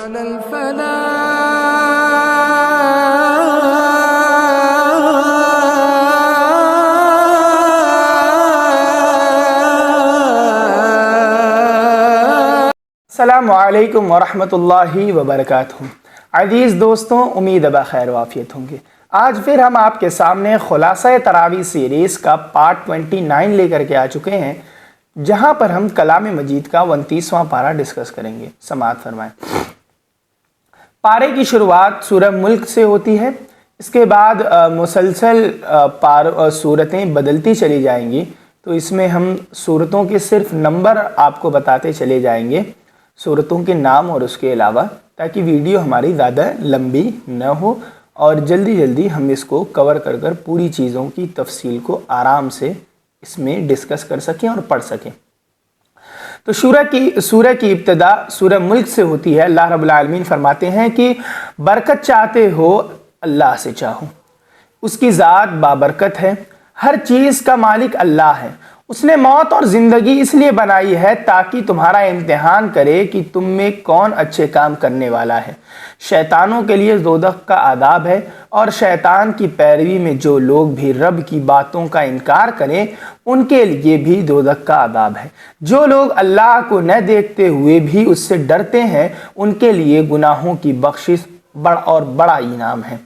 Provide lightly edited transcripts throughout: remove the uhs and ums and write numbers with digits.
على الفلاح. السلام علیکم ورحمۃ اللہ وبرکاتہ. عزیز دوستوں، امید ہے بخیر وعافیت ہوں گے. آج پھر ہم آپ کے سامنے خلاصہ تراویح سیریز کا پارٹ 29 لے کر کے آ چکے ہیں، جہاں پر ہم کلام مجید کا 29واں پارہ ڈسکس کریں گے. سماعت فرمائیں. پارے کی شروعات سورہ ملک سے ہوتی ہے. اس کے بعد مسلسل صورتیں بدلتی چلی جائیں گی، تو اس میں ہم صورتوں کے صرف نمبر آپ کو بتاتے چلے جائیں گے، صورتوں کے نام اور اس کے علاوہ، تاکہ ویڈیو ہماری زیادہ لمبی نہ ہو اور جلدی ہم اس کو کور کر پوری چیزوں کی تفصیل کو آرام سے اس میں ڈسکس کر سکیں اور پڑھ سکیں. تو سورہ کی ابتدا سورہ ملک سے ہوتی ہے. اللہ رب العالمین فرماتے ہیں کہ برکت چاہتے ہو اللہ سے چاہو، اس کی ذات بابرکت ہے، ہر چیز کا مالک اللہ ہے. اس نے موت اور زندگی اس لیے بنائی ہے تاکہ تمہارا امتحان کرے کہ تم میں کون اچھے کام کرنے والا ہے. شیطانوں کے لیے دوزخ کا عذاب ہے، اور شیطان کی پیروی میں جو لوگ بھی رب کی باتوں کا انکار کریں ان کے لیے بھی دوزخ کا عذاب ہے. جو لوگ اللہ کو نہ دیکھتے ہوئے بھی اس سے ڈرتے ہیں ان کے لیے گناہوں کی بخشش بڑا انعام ہے.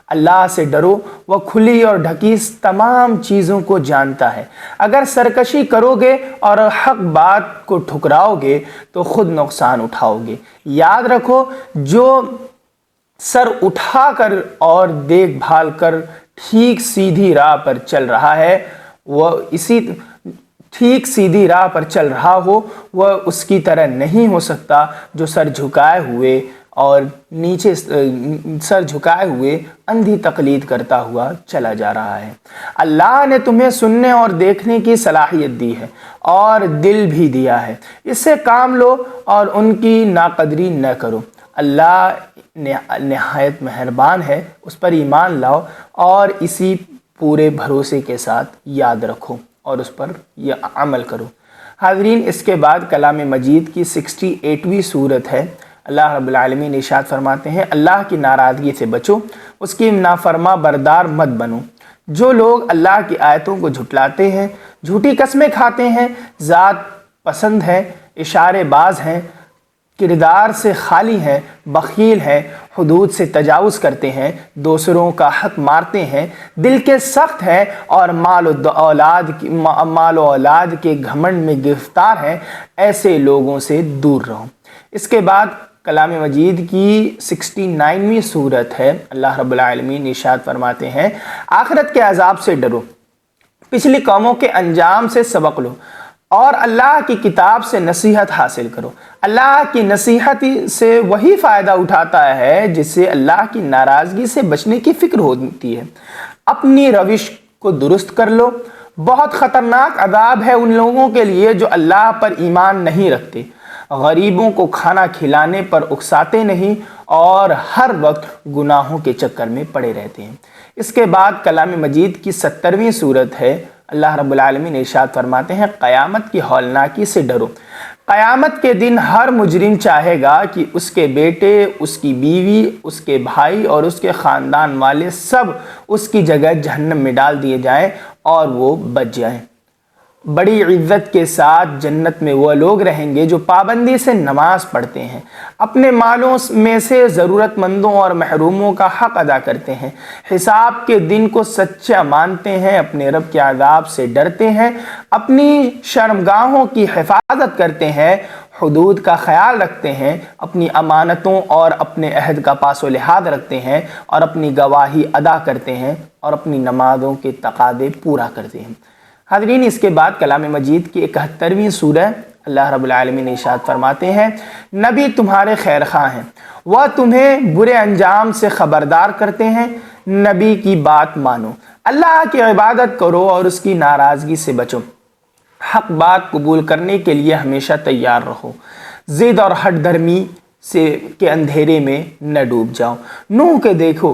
اللہ سے ڈرو، وہ کھلی اور ڈھکی تمام چیزوں کو جانتا ہے. اگر سرکشی کرو گے اور حق بات کو ٹھکراؤ گے تو خود نقصان اٹھاؤ گے. یاد رکھو، جو سر اٹھا کر اور دیکھ بھال کر ٹھیک سیدھی راہ پر چل رہا ہے، وہ ٹھیک سیدھی راہ پر چل رہا ہو، وہ اس کی طرح نہیں ہو سکتا جو سر جھکائے ہوئے اور نیچے سر جھکائے ہوئے اندھی تقلید کرتا ہوا چلا جا رہا ہے. اللہ نے تمہیں سننے اور دیکھنے کی صلاحیت دی ہے اور دل بھی دیا ہے. اس سے کام لو اور ان کی ناقدری نہ کرو. اللہ نہایت مہربان ہے، اس پر ایمان لاؤ اور اسی پورے بھروسے کے ساتھ یاد رکھو اور اس پر یہ عمل کرو. حاضرین، اس کے بعد کلام مجید کی 68ویں صورت ہے. اللہ رب العالمین ارشاد فرماتے ہیں، اللہ کی ناراضگی سے بچو، اس کی نافرما بردار مت بنو. جو لوگ اللہ کی آیتوں کو جھٹلاتے ہیں، جھوٹی قسمیں کھاتے ہیں، ذات پسند ہیں، اشارے باز ہیں، کردار سے خالی ہیں، بخیل ہیں، حدود سے تجاوز کرتے ہیں، دوسروں کا حق مارتے ہیں، دل کے سخت ہیں اور مال و اولاد کے گھمنڈ میں گرفتار ہیں، ایسے لوگوں سے دور رہو. اس کے بعد کلام مجید کی 69ویں صورت ہے. اللہ رب العالمین ارشاد فرماتے ہیں، آخرت کے عذاب سے ڈرو، پچھلی قوموں کے انجام سے سبق لو اور اللہ کی کتاب سے نصیحت حاصل کرو. اللہ کی نصیحت سے وہی فائدہ اٹھاتا ہے جس سے اللہ کی ناراضگی سے بچنے کی فکر ہوتی ہے. اپنی روش کو درست کر لو. بہت خطرناک عذاب ہے ان لوگوں کے لیے جو اللہ پر ایمان نہیں رکھتے، غریبوں کو کھانا کھلانے پر اکساتے نہیں اور ہر وقت گناہوں کے چکر میں پڑے رہتے ہیں. اس کے بعد کلام مجید کی 70ویں صورت ہے. اللہ رب العالمین ارشاد فرماتے ہیں، قیامت کی ہولناکی سے ڈرو. قیامت کے دن ہر مجرم چاہے گا کہ اس کے بیٹے، اس کی بیوی، اس کے بھائی اور اس کے خاندان والے سب اس کی جگہ جہنم میں ڈال دیے جائیں اور وہ بچ جائیں. بڑی عزت کے ساتھ جنت میں وہ لوگ رہیں گے جو پابندی سے نماز پڑھتے ہیں، اپنے مالوں میں سے ضرورت مندوں اور محروموں کا حق ادا کرتے ہیں، حساب کے دن کو سچا مانتے ہیں، اپنے رب کے عذاب سے ڈرتے ہیں، اپنی شرمگاہوں کی حفاظت کرتے ہیں، حدود کا خیال رکھتے ہیں، اپنی امانتوں اور اپنے عہد کا پاس و لحاظ رکھتے ہیں اور اپنی گواہی ادا کرتے ہیں اور اپنی نمازوں کے تقاضے پورا کرتے ہیں. حاضرین، اس کے بعد کلام مجید کی 71ویں سورہ. اللہ رب العالمین ارشاد فرماتے ہیں، نبی تمہارے خیر خواہ ہیں، وہ تمہیں برے انجام سے خبردار کرتے ہیں. نبی کی بات مانو، اللہ کی عبادت کرو اور اس کی ناراضگی سے بچو. حق بات قبول کرنے کے لیے ہمیشہ تیار رہو. ضد اور ہٹ دھرمی کے اندھیرے میں نہ ڈوب جاؤ. نوح کے دیکھو،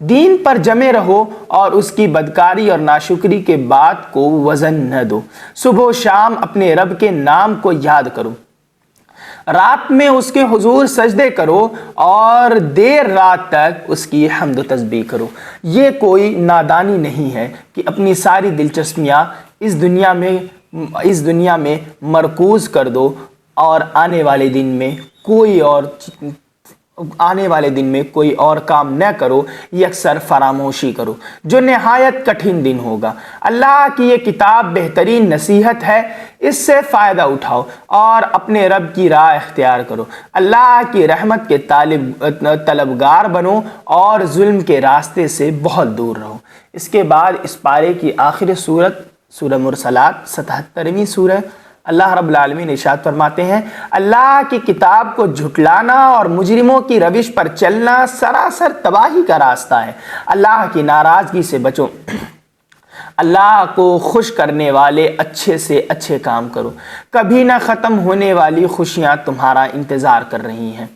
دین پر جمے رہو اور اس کی بدکاری اور ناشکری کے بات کو وزن نہ دو۔ صبح و شام اپنے رب کے نام کو یاد کرو، رات میں اس کے حضور سجدے کرو اور دیر رات تک اس کی حمد و تسبیح کرو۔ یہ کوئی نادانی نہیں ہے کہ اپنی ساری دلچسپیاں اس دنیا میں مرکوز کر دو اور آنے والے دن میں کوئی اور کام نہ کرو، یہ اکثر فراموشی کرو جو نہایت کٹھن دن ہوگا۔ اللہ کی یہ کتاب بہترین نصیحت ہے، اس سے فائدہ اٹھاؤ اور اپنے رب کی راہ اختیار کرو۔ اللہ کی رحمت کے طلبگار بنو اور ظلم کے راستے سے بہت دور رہو۔ اس کے بعد اس پارے کی آخری سورت سورہ مرسلات 77ویں سورہ، اللہ رب العالمین ارشاد فرماتے ہیں، اللہ کی کتاب کو جھٹلانا اور مجرموں کی روش پر چلنا سراسر تباہی کا راستہ ہے۔ اللہ کی ناراضگی سے بچو، اللہ کو خوش کرنے والے اچھے سے اچھے کام کرو، کبھی نہ ختم ہونے والی خوشیاں تمہارا انتظار کر رہی ہیں۔